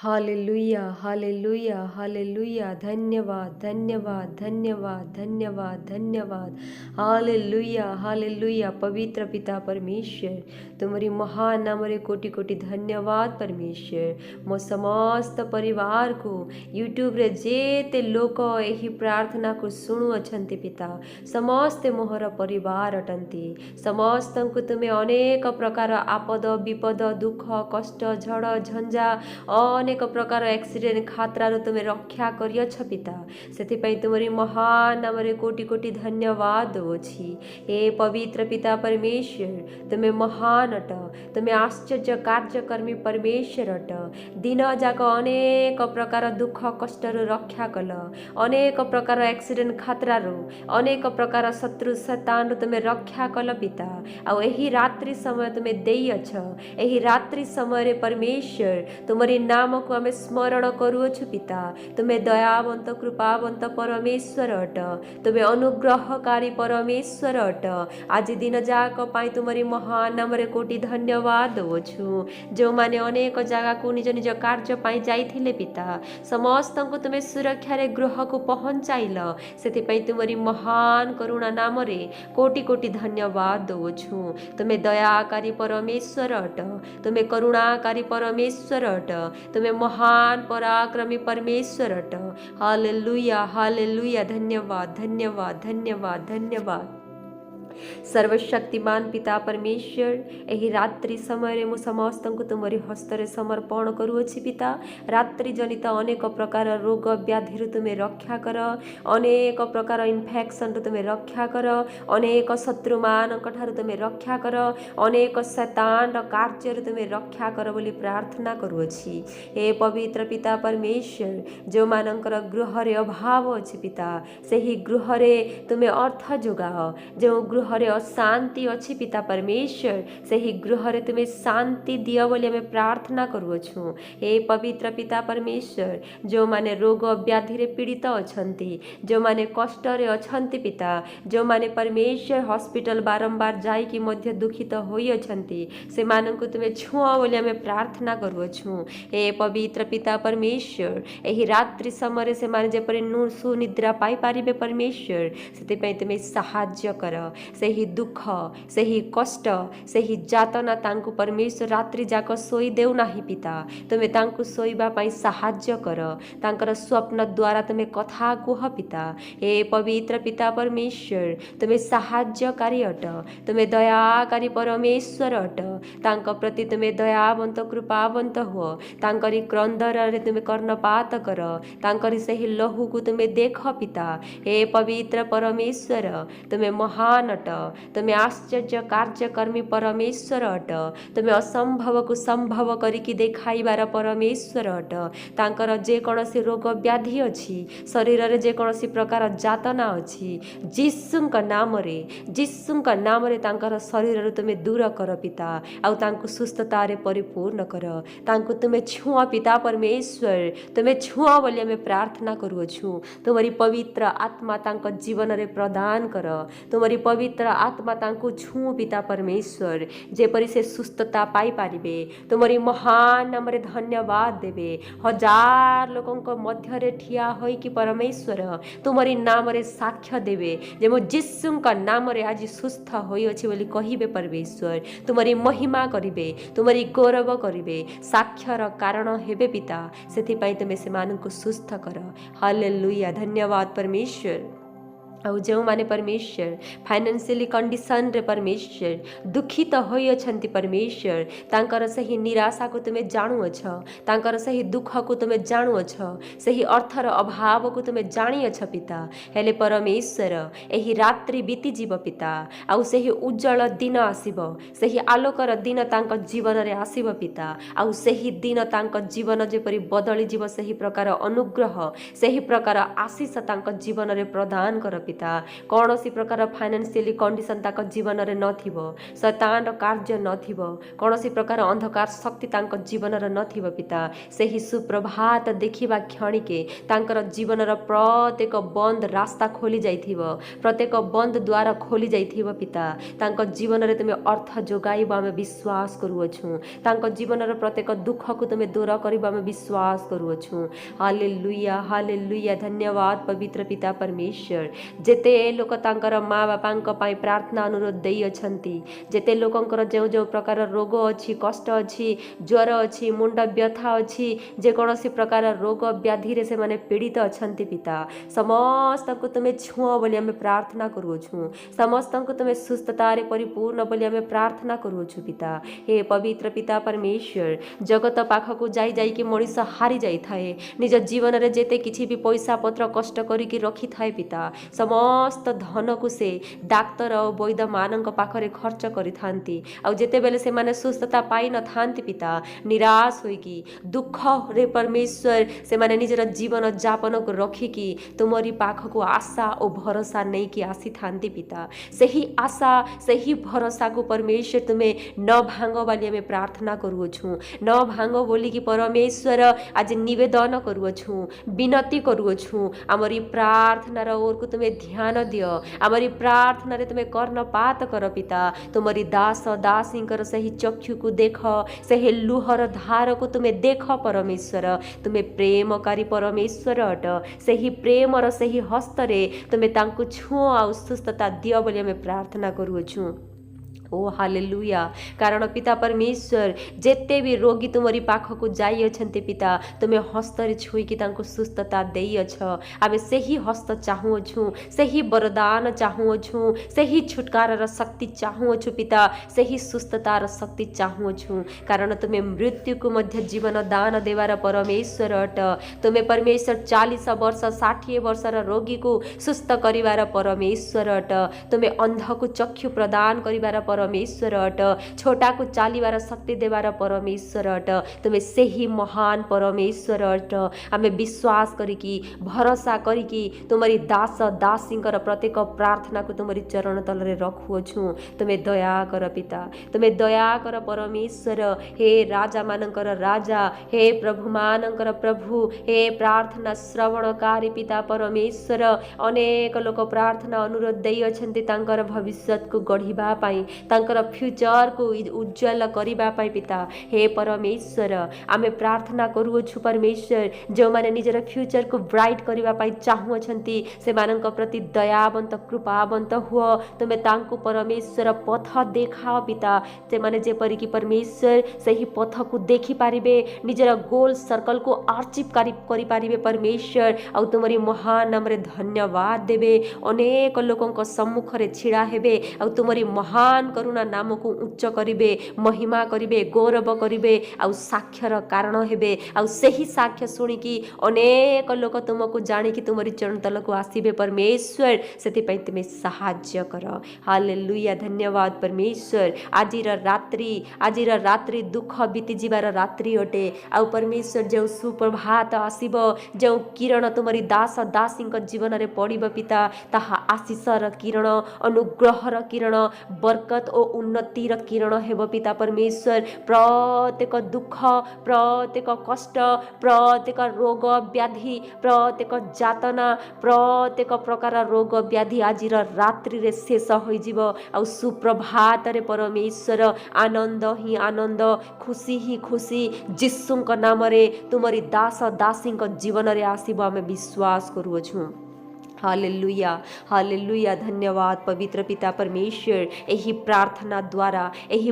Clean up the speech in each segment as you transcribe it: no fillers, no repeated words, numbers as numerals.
Hallelujah hallelujah hallelujah. धन्यवाद धन्यवाद धन्यवाद धन्यवाद धन्यवाद। Hallelujah hallelujah. पवित्र पिता परमेश्वर, तुमरी महान नामरे कोटि कोटि धन्यवाद परमेश्वर। मो समस्त परिवार को यूट्यूब रे जेते लोक यही प्रार्थना को शुणु अछंती पिता, समस्ते मोहर परिवार अटंती। समस्त को तुम्हें अनेक प्रकार आपद विपद दुख कष्ट झड़ झंझा अनेक प्रकार एक्सीडेंट खात्रार तुम्हें रक्षा करियछ पिता, से तुमरी महान नामरे कोटि कोटि धन्यवाद दउछि। हे पवित्र पिता परमेश्वर, तुम्हें महान अट, तुम्हें आश्चर्य कार्यकर्मी परमेश्वर अट। दिन जाक अनेक प्रकार दुख कष्टर रक्षा कल, अनेक प्रकार एक्सीडेंट खात्रारू अनेक प्रकार शत्रु शैतान तुम्हें रक्षा कल पिता। आउ एही रात्रि समय तुम्हें देइअछ, एही रात्रि समय रे परमेश्वर तुमरी नाम को आमे स्मरण करूछु पिता। तुम्हें दयावंत कृपावंत परमेश्वर अट, तुम्हें अनुग्रहकारी परमेश्वर अट। आज दिन जाक पाई तुमरी महान नामरे कोटि धन्यवाद दउछु। जो माने अनेक जगह को निज निज कार्य पाई जाइथिले पिता, समस्त को तुम्हें सुरक्षा रे गृह को पहुंचाइल, सेति तुमरी महान करुणा नामरे कोटि कोटि धन्यवाद दउछु। तुम्हें दयाकारी परमेश्वर अट, तुम्हें करुणाकारी परमेश्वर अट, तुम्हें महान पराक्रमी परमेश्वर अट। Hallelujah hallelujah. धन्यवाद धन्यवाद धन्यवाद धन्यवाद। सर्वशक्तिमान पिता परमेश्वर, यही रात्रि समय मु समस्त को तुमरी हस्तरे समर्पण करुअछि पिता। रात्रि जनित अनेक प्रकार रोग व्याधि तुम्हें रक्षा कर, अनेक प्रकार इन्फेक्शन तुम्हें रक्षा कर, अनेक शत्रु मान तुम्हें रक्षा कर, अनेक शैतान कार्य तुम्हें रक्षा कर बोली प्रार्थना करुअछि। हे पवित्र पिता परमेश्वर, जो मानकर गृह रे अभाव अछि पिता, सेही गृह रे तुम्हें अर्थ जोगाओ। जो गृह रे अशांति अच्छी पिता परमेश्वर, सही गृह रे तुम्हें शांति दियो बोली हमें प्रार्थना करुअछु। हे पवित्र पिता परमेश्वर, जो माने रोग व्याधि रे पीड़ित अछंती, जो माने कष्ट रे अछंती पिता, जो माने परमेश्वर हॉस्पिटल बारंबार जाई कि मध्य दुखित होई अछंती, से मानन को तुम्हें छुआ बोली हमें प्रार्थना करुअछु। हे पवित्र पिता परमेश्वर, एही रात्रि समय से माने जेपरि सुनिद्रा पाई पारिबे परमेश्वर, सेति पई तुम्हें सहाय्य कर। सही दुख सही कष्ट सही जातना तांकु परमेश्वर रात्रि जाक सोई देउ नाही पिता, तुम्हें तांकु सोईबा पाई सहाय्य कर। तांकर स्वप्न द्वारा तुम्हें कथा कुह पिता। हे पवित्र पिता परमेश्वर, तुम्हें सहाय्यकारी अट, तुम्हें दयाकारी परमेश्वर अट। तांक प्रति तुम्हें दयावंत कृपावंत हो, तांकरी क्रंदर रे तुम्हें कर्णपात कर, तांकरी सही लहू को तुम्हें देख पिता। हे पवित्र परमेश्वर, तुम्हें महान अट, तुम्हें आश्चर्य कार्यकर्मी परमेश्वर अट, तुम्हें असंभव को संभव करिकी देखाइबार परमेश्वर अट। तांकर जे कौनसी रोग व्याधि अछि, शरीर रे जे कौनसी प्रकार जातना अछि, जीसुंक नाम रे जीसुंक नाम रे तांकर शरीर रे तुम्हें दूर कर पिता। आउ तांको सुस्थता रे परिपूर्ण कर। तांको तुम्हें छुआ पिता परमेश्वर, तुम्हें छुआ बोली हमें प्रार्थना करुअछु। तुम्हारी पवित्र आत्मा तांको जीवन रे प्रदान कर। तुम्हारी पवित्र आत्मा तांको छुओ पिता परमेश्वर, जेपरि से सुस्थता पाई पारिबे। तुम्हारी महान नाम रे धन्यवाद देबे। हजार लोकों को मध्य रे ठिया होई कि परमेश्वर तुम्हारी नाम रे साक्ष्य देबे, जे मो यीशु का नाम रे आज सुस्थ होई अछि बोली कहिबे परमेश्वर। तुम्हारी महिमा करिबे, तुम्हारी गौरव करिबे, साक्ष्यर कारण हेबे पिता। सेति पई तुमे से माननको सुस्थ कर। हालेलुया। धन्यवाद परमेश्वर। आउ जो माने परमेश्वर फाइनेंशियली कंडीशन रे परमेश्वर दुखित होई अछंती परमेश्वर, तांकर सही निराशा को तुमे जानु अछ, तांकर सही दुख को तुमे जानु अछ, सही अर्थर अभाव को तुमे जानी अछ पिता। हेले परमेश्वर, एही रात्रि बीती जीव पिता, आउ सही उज्जवल दिन आसीबो, सही आलोकर दिन तांक जीवन रे आसीबो पिता। आउ सही दिन तांक जीवन जेपरि बदली जीव, सही प्रकार अनुग्रह सही प्रकार आशीष तांक जीवन रे प्रदान कर पिता। पिता कौन सी प्रकार फाइनान्शियली कंडीशन ताक जीवन रे नथिबो शैतान रो कार्य नथिबो कौन सी प्रकार अंधकार शक्ति तांक जीवन रे नथिबो पिता सेही सुप्रभात देखिबा क्षणिके तांकर जीवन रो प्रत्येक बंद रास्ता खोली जाइथिबो प्रत्येक बंद द्वार खोली जाइथिबो पिता तांक जीवन रे तुमे अर्थ जोगाइबो आमे विश्वास करूछु तांक जीवन रो प्रत्येक दुख को तुमे दूर करिबो आमे विश्वास करूछु हालेलुया हालेलुया धन्यवाद पवित्र पिता परमेश्वर जेते लोक तांकर माँ बापांक पाई प्रार्थना अनुरोध देई अछंती जेते लोकंकर जो जो प्रकार रोग अछि कष्ट अछि ज्वर अछि मुंड व्यथा अछि जे कोनोसी प्रकार रोग व्याधि रे से माने पीड़ित अछंती पिता समस्त को तुमे छुओ बोली हमें प्रार्थना करूछु समस्त को तुमे सुस्थता रे परिपूर्ण बोली हमें प्रार्थना करूछु पिता हे पवित्र पिता परमेश्वर जगत पाख को जाई जाई कि मनीष हारी जाई थाए निज जीवन रे जेते किछि भी पैसा पत्र कष्ट करी कि रखी थाए पिता समस्त धन को से डाक्तर और वैद्य मानक पाखरे खर्च करि थांती आ जेते बेले से माने सुस्थता पाई न थांती पिता निराश होई कि दुख रे परमेश्वर से माने निजर जीवन जापन को रखी कि तुमरी पाख को आशा और भरोसा नहीं कि आसी थांती पिता सही आशा सही भरोसा को परमेश्वर तुम्हें न भांगो वाली हमें प्रार्थना करूछु न भांगो बोली कि परमेश्वर आज निवेदन करूछु विनती करूछु आमरी प्रार्थना रो ओर को तुम्हें ध्यान दियो आमरी प्रार्थना रे तुम्हें कर्णपात कर पिता तुमरी दास दासींकर सही चक्षु को देख सही लुहर धार को तुम्हें देख परमेश्वर तुम्हें प्रेमकारी परमेश्वर अट सही प्रेम र सही हस्त रे तुम्हें तांको छुओ आ सुस्थता दियो बोली हमें प्रार्थना करूछु ओ हालेलुया कारण पिता परमेश्वर जेते भी रोगी तुमरी पाख को जाई अछंती पिता तुमे हस्त रे छुई कि तांको सुस्थता देई अछ आबे सही हस्त चाहू छु सही वरदान चाहू छु सही छुटकारा र शक्ति चाहू छु पिता सही सुस्थता र शक्ति चाहू छु कारण तुमे मृत्यु को मध्य जीवन दान देवार परमेश्वर अट तुमे परमेश्वर 40 वर्ष 60 वर्ष र रोगी को सुस्थ करिवार परमेश्वर अट तुमे अंध को चक्षु प्रदान करिवार परमेश्वर अट छोटा को चालीवार शक्ति देवार परमेश्वर अट तुमे सही महान परमेश्वर अट आमे विश्वास करिकी भरोसा करिकी तुमरी दास दासींकर प्रत्येक प्रार्थना को तुमरी चरण तल रे रखुछु तुमे दया कर पिता तुमे दया कर परमेश्वर हे राजा मानकर राजा हे प्रभु मानकर प्रभु हे प्रार्थना श्रवणकारी पिता परमेश्वर अनेक लोक प्रार्थना अनुरोध देई अछंती तांकर भविष्यत को गढ़िबा पाई तांकर फ्यूचर को उज्जवल करिबा पाई पिता हे परमेश्वर आमे प्रार्थना करूछु परमेश्वर जो माने निजर फ्यूचर को ब्राइट करिबा पाई चाहू अछंती से मानक प्रति दयावंत कृपावंत हुओ तुमे तांको परमेश्वर पथ देखाओ पिता से माने जे परि कि परमेश्वर सही पथ को देखि पारिबे निजर गोल सर्कल को आर्चिव करि पारिबे परमेश्वर आ तुमरी महान नाम रे धन्यवाद देबे अनेक लोकन को सम्मुख रे छिड़ा हेबे आ तुमरी महान करुणा नाम को उच्च करिबे महिमा करिबे गौरव करिबे आ साक्षर कारण हेबे आ सही साक्ष्य सुनी कि अनेक लोक तुमको जानि कि तुमरी चरण तल को आसीबे परमेश्वर सेति पई तुमे सहाय्य कर हालेलुया धन्यवाद परमेश्वर आजिर रात्रि दुख बीती जीवार रात्रि अटे आ परमेश्वर जो सुप्रभात आसीबो जो किरण तुमरी दास दासींक जीवन रे पड़िबो पिता ताहा आशीष र किरण अनुग्रह र किरण बरकत ओ उन्नति र किरण हेबो पिता परमेश्वर प्रत्येक दुख प्रत्येक कष्ट प्रत्येक रोग व्याधि प्रत्येक जातना प्रत्येक प्रकार रोग व्याधि आज रात्रि रे शेष होई जीवो आ सुप्रभात रे परमेश्वर आनंद ही आनंद खुशी ही खुशी जिसुंक नाम रे तुमरी दास दासींक जीवन रे आसीबो आमे विश्वास करूछु हालेलुया हालेलुया धन्यवाद पवित्र पिता परमेश्वर एही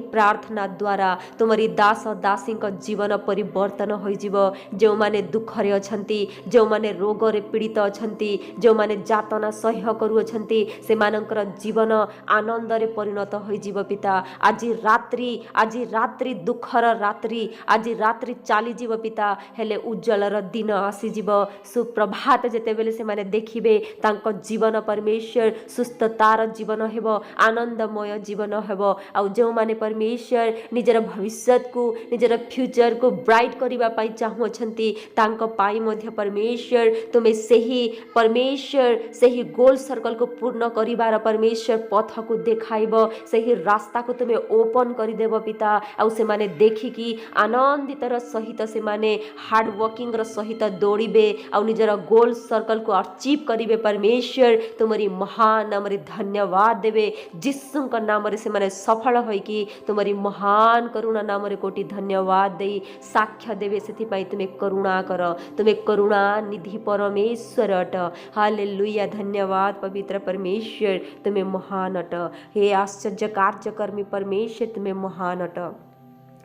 प्रार्थना द्वारा तुमरी दास दासींक जीवन परिवर्तन होई जीवो जो माने दुख रे अछंती जो माने रोग रे पीड़ित अछंती जो माने जातना सह्य करू अछंती से मानकर जीवन आनंद रे परिणत होई जीवो पिता आज रात्रि दुखर रात्रि आज रात्रि चाली जीवो पिता हेले उज्जवल र दिन आसी जीवो सुप्रभात जेते बेले से माने देखिबे तांको जीवन परमेश्वर सुस्थतार जीवन हेब आनंदमय जीवन हेब आउ जो माने परमेश्वर निजर भविष्य को निजर फ्यूचर को ब्राइट करिबा पाई चाहुछंती तांको पाई मध्य परमेश्वर तुमे सही परमेश्वर सही गोल सर्कल को पूर्ण करिबार परमेश्वर पथ को देखाइब सही रास्ता को तुमे ओपन करिदेव पिता आउ से माने देखिकी आनंदित र सहित से माने हार्ड वर्किंग र सहित दौड़िबे आउ निजर गोल सर्कल को अचीव करिबे परमेश्वर तुमरी महान नाम रे धन्यवाद देवे जिसु का नाम रे से माने सफल होई कि तुमरी महान करुणा नाम रे कोटि धन्यवाद देई साक्ष्य देवे सेथि पाई तुमे करुणा कर तुमे करुणा निधि परमेश्वर अट हालेलुया धन्यवाद पवित्र परमेश्वर तुमे महान अट हे आश्चर्य कार्यकर्मी परमेश्वर तुमे महान अट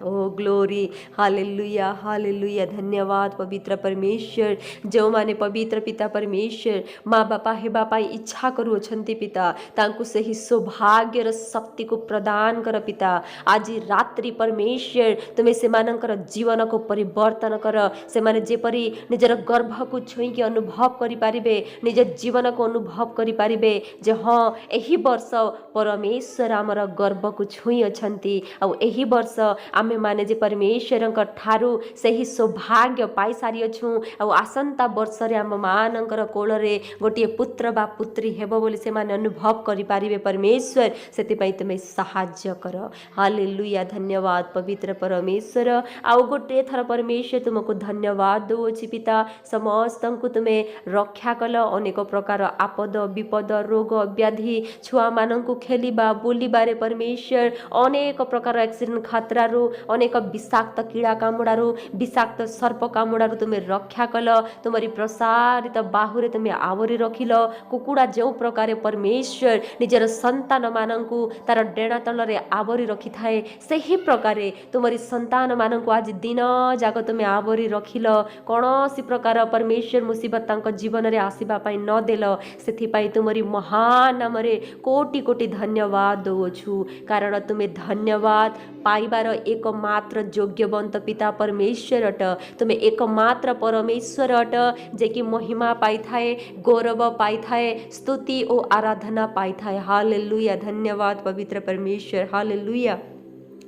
ओ ग्लोरी हालेलुया धन्यवाद पवित्र परमेश्वर जो माने पवित्र पिता परमेश्वर माँ बापा हेबा पाई इच्छा करूछंती पिता तांकु सही सौभाग्य र शक्ति को प्रदान कर पिता आज रात्रि परमेश्वर तुमे सेमानंकर जीवन को परिवर्तन कर से माने जेपरी निजर गर्भ को छुईकी अनुभव करि पारिबे निज जीवन को अनुभव करि पारिबे जे हाँ एही वर्ष परमेश्वर आमर गर्भ को छुई अछंती आ एही वर्ष आमे माने जे परमेश्वर ठारू सही सौभाग्य पाई सारी अछु आ आसंता वर्ष रे आम मानकर कोल रे गोटे पुत्र बा पुत्री हेबो बोली से माने अनुभव करि पारिबे परमेश्वर सेति पई तुमे सहाय्य कर हालेलुया धन्यवाद पवित्र परमेश्वर आ गोटे थर परमेश्वर तुमको धन्यवाद दोछि पिता समस्तंकु तुमे रक्षा कल अनेक प्रकार आपद विपद रोग व्याधि छुआ मानंकु खेलिबा बोलिबारे परमेश्वर अनेक प्रकार एक्सीडेंट खतरा रो अनेक विषाक्त कीड़ा कामुड़ारू विषाक्त सर्प कामुड़ारू तुमे रक्षा कल तुमरी प्रसारित बाहुरे तुमे आवरी रखिल कुकुड़ा जो प्रकार परमेश्वर निजर संतान मानंकु तार डेणा तलरे आवरी रखि थाए सही प्रकार तुमरी संतान मानंकु आज दिन जाक तुमे आवरी रखिल कौनसी प्रकार परमेश्वर मुसीबत तांको जीवन रे आसीबा पाई न देल सेथि पाई तुमरी महान नाम रे कोटि कोटि धन्यवाद दोछु कारण तुमे धन्यवाद पाइबार एकमात्र योग्यवंत पिता परमेश्वर अट तुमे एकमात्र परमेश्वर अट जे कि महिमा पाई थाए गौरव पाई थाए स्तुति और आराधना पाई थाए हालेलुया धन्यवाद पवित्र परमेश्वर हालेलुया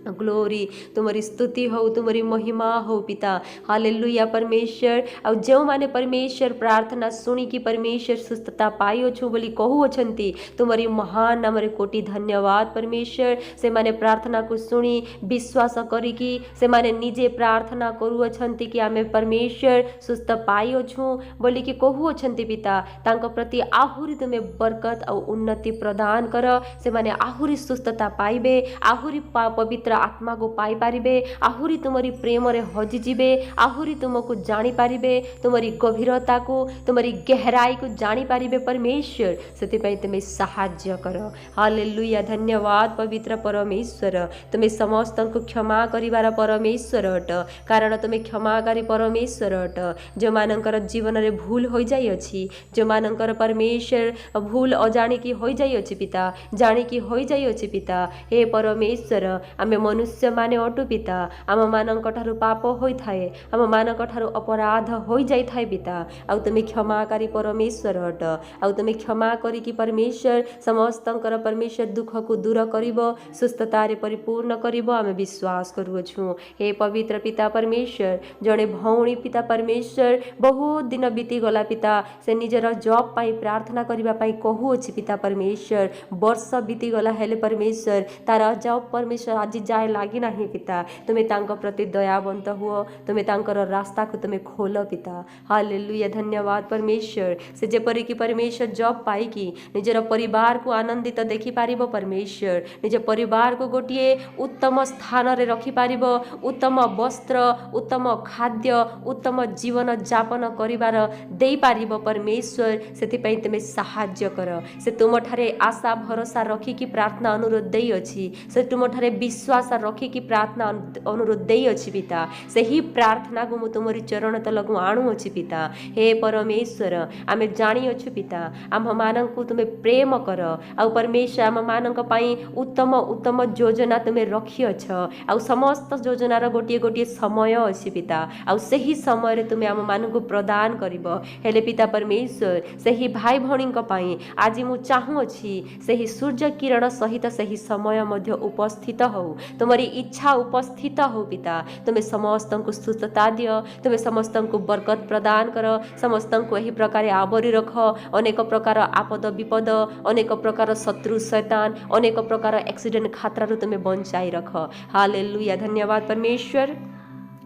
ग्लोरी तुम्हारी स्तुति हो तुम्हारी महिमा हो पिता हालेलुया परमेश्वर और जो माने परमेश्वर प्रार्थना सुनी कि परमेश्वर सुस्थता पाइयो छु बोली कहू अछंती तुम्हारी महान नाम रे कोटि धन्यवाद परमेश्वर से माने प्रार्थना को सुनी विश्वास करी कि से माने निजे प्रार्थना करू अछंती कि आमे परमेश्वर सुस्थ पाइयो छु बोली कि कहू अछंती पिता तांको प्रति आहुरी तुमे बरकत और उन्नति प्रदान कर से माने आहुरी सुस्थता पाइबे आहुरी पवित्र आत्मा को पाई पारिबे आहुरी तुमरी प्रेम रे हजि जिबे आहुरी तुमको जानी पारिबे तुमरी गभीरता को तुमरी गहराई को जानी पारिबे परमेश्वर सेति पई तुमे सहाय्य कर हालेलुया धन्यवाद पवित्र परमेश्वर तुमे समस्त को क्षमा करिवार परमेश्वर अट कारण तुमे क्षमाकारी परमेश्वर अट जो मानकर जीवन रे भूल होई जाई अछि जो मानकर परमेश्वर भूल अजाणी की होई जाई अछि पिता जानी की होई जाई अछि पिता हे परमेश्वर आमे मनुष्य माने अटु पिता आम मानक ठारू पाप होई थाए आम मानक ठारू अपराध होई जाई थाए पिता आउ तुमे क्षमाकारी परमेश्वर अट आउ तुमे क्षमा करी कि परमेश्वर समस्तंकर परमेश्वर दुख को दूर करिबो सुस्थता रे परिपूर्ण करिबो आमे विश्वास करूछु हे पवित्र पिता परमेश्वर जड़े भौणी पिता परमेश्वर बहुत दिन बीती गला पिता से निजर जॉब पाई प्रार्थना करिबा पाई कहू अछि पिता परमेश्वर वर्ष बीती गला हेले परमेश्वर तार जॉब परमेश्वर आज जाए लागी नहीं पिता तुमे तांको प्रति दयावंत हुओ तुमे तांकर रास्ता को तुमे खोल पिता हालेलुया धन्यवाद परमेश्वर से जेपरि कि परमेश्वर जॉब पाई कि निजर परिवार को आनंदित देखि पारिबो परमेश्वर निज परिवार को गोटिए उत्तम स्थान रे रखि पारिबो उत्तम वस्त्र उत्तम खाद्य उत्तम जीवन जापन करिवार देई पारिबो परमेश्वर सेति पई तुमे सहाय्य कर से तुम ठारे आशा भरोसा रखी कि प्रार्थना अनुरोध देई अछि से तुम ठारे विश्वास विश्वास रखिकी प्रार्थना अनुरोध देई अछि पिता से ही प्रार्थना को मु तुमरी चरण तलकु आणु अछि पिता। हे परमेश्वर आमे जानी अछु पिता आम मानंकु तुमे प्रेम कर आ परमेश्वर आम मानंक पई उत्तम उत्तम योजना तुमे रखी अछ आ समस्त योजनार गोटे गोटे समय अछि पिता आ सही समय रे तुमे आम मानंकु प्रदान करिवो। हेले पिता परमेश्वर सही भाई भणी पई आज मु चाहू अछि सही सूर्य किरण सहित सही समय मध्य उपस्थित हो तुमरी इच्छा उपस्थित हो पिता। तुमे समस्त को सुस्थता दियो तुमे समस्त को बरकत प्रदान कर समस्त को यही प्रकार आवरी रख अनेक प्रकार आपद विपद अनेक प्रकार शत्रु शैतान अनेक प्रकार एक्सीडेंट खतरा तुमे बंचाई रख। हालेलुया धन्यवाद परमेश्वर।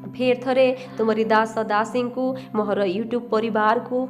फेर थरे तुमरी दास दासी को मोहर यूट्यूब परिवार को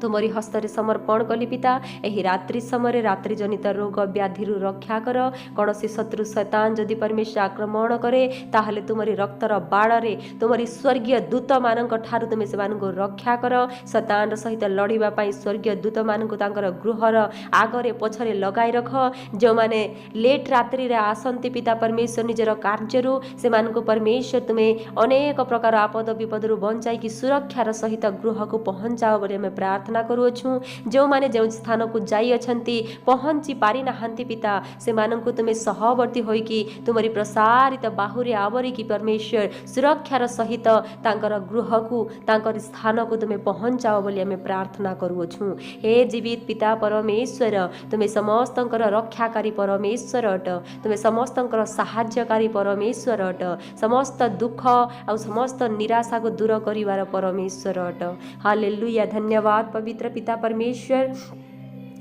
तुमरी हस्तरे समर्पण कली पिता। यही रात्रि समय रात्रि जनित रोग व्याधि रक्षा कर कौन सी शत्रु शैतान जदि परमेश्वर आक्रमण करे ताहले तुमरी रक्तर बाड़े तुमरी स्वर्गीय दूत मानक ठारू तुमे से रक्षा कर शैतान सहित लड़िबा पई स्वर्गीय दूत मानक तांकर गृहर आगरे पछरे लगाई रख जो माने लेट रात्रि रे आसंती पिता परमेश्वर निजर कार्यरु से मानक परमेश्वर तुमे अनेक प्रकार आपद विपद बंचाई कि सुरक्षार सहित गृह को पहुंचाओ बोली हमें प्रार्थना करूछु। जो माने जो स्थान को जाई अछंती पहुंची पारि नाहंती पिता से मानंकु तुमे सहवर्ती होई कि तुमरी प्रसारित बाहुरे आवरी कि परमेश्वर सुरक्षार सहित तांकर गृह को तांकर स्थान को तुमे पहुंचाओ बोली हमें प्रार्थना करूछु। हे जीवित पिता परमेश्वर तुमे समस्तंकर रक्षाकारी परमेश्वर अट तुमे समस्तंकर सहायकारी परमेश्वर अट समस्त दुख और समस्त निराशा को दूर करिवार परमेश्वर अट। हालेलुया धन्यवाद पवित्र पिता परमेश्वर।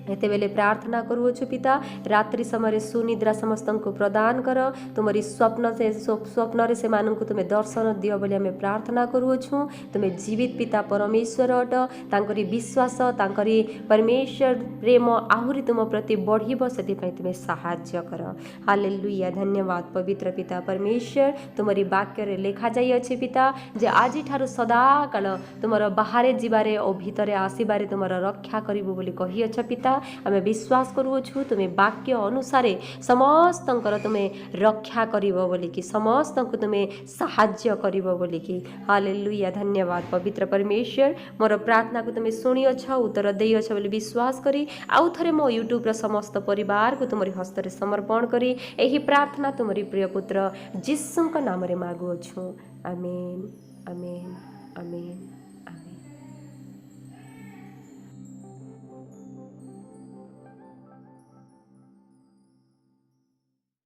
एते बेले प्रार्थना करूछु पिता रात्रि समय सुनिद्रा समस्त को प्रदान कर तुमरी स्वप्न रे से मानक तुमे दर्शन दियो बोली हमें प्रार्थना करूछु। तुमे जीवित पिता परमेश्वर अट तांकरी विश्वास तांकरी परमेश्वर प्रेम आहुरी तुम प्रति बढ़िबो सेति पई तुमे सहाय्य कर। हालेलुया धन्यवाद पवित्र पिता परमेश्वर। तुमरी वाक्य रे लेखा जाई अछि पिता जे आजि ठारू सदा काल तुमर बाहरे जिबारे ओ भितरे आसीबारे तुमर रक्षा करिबो बोली कहि अछ पिता। आमे विश्वास करूछु तुमे वाक्य अनुसारे समस्तंकर तुमे रक्षा करिवो बोली कि समस्त को तुमे सहाय्य करिवो बोली कि। हालेलुया धन्यवाद पवित्र परमेश्वर। मोर प्रार्थना को तुमे सुनी अछ उत्तर देई अछ बोली विश्वास करी आउ थरे मो यूट्यूब रा समस्त परिवार को तुमरी हस्तरे समर्पण करी एही प्रार्थना तुमरी प्रिय पुत्र जीसुଙ୍କ नाम रे मागु अछु। आमेन आमेन आमेन।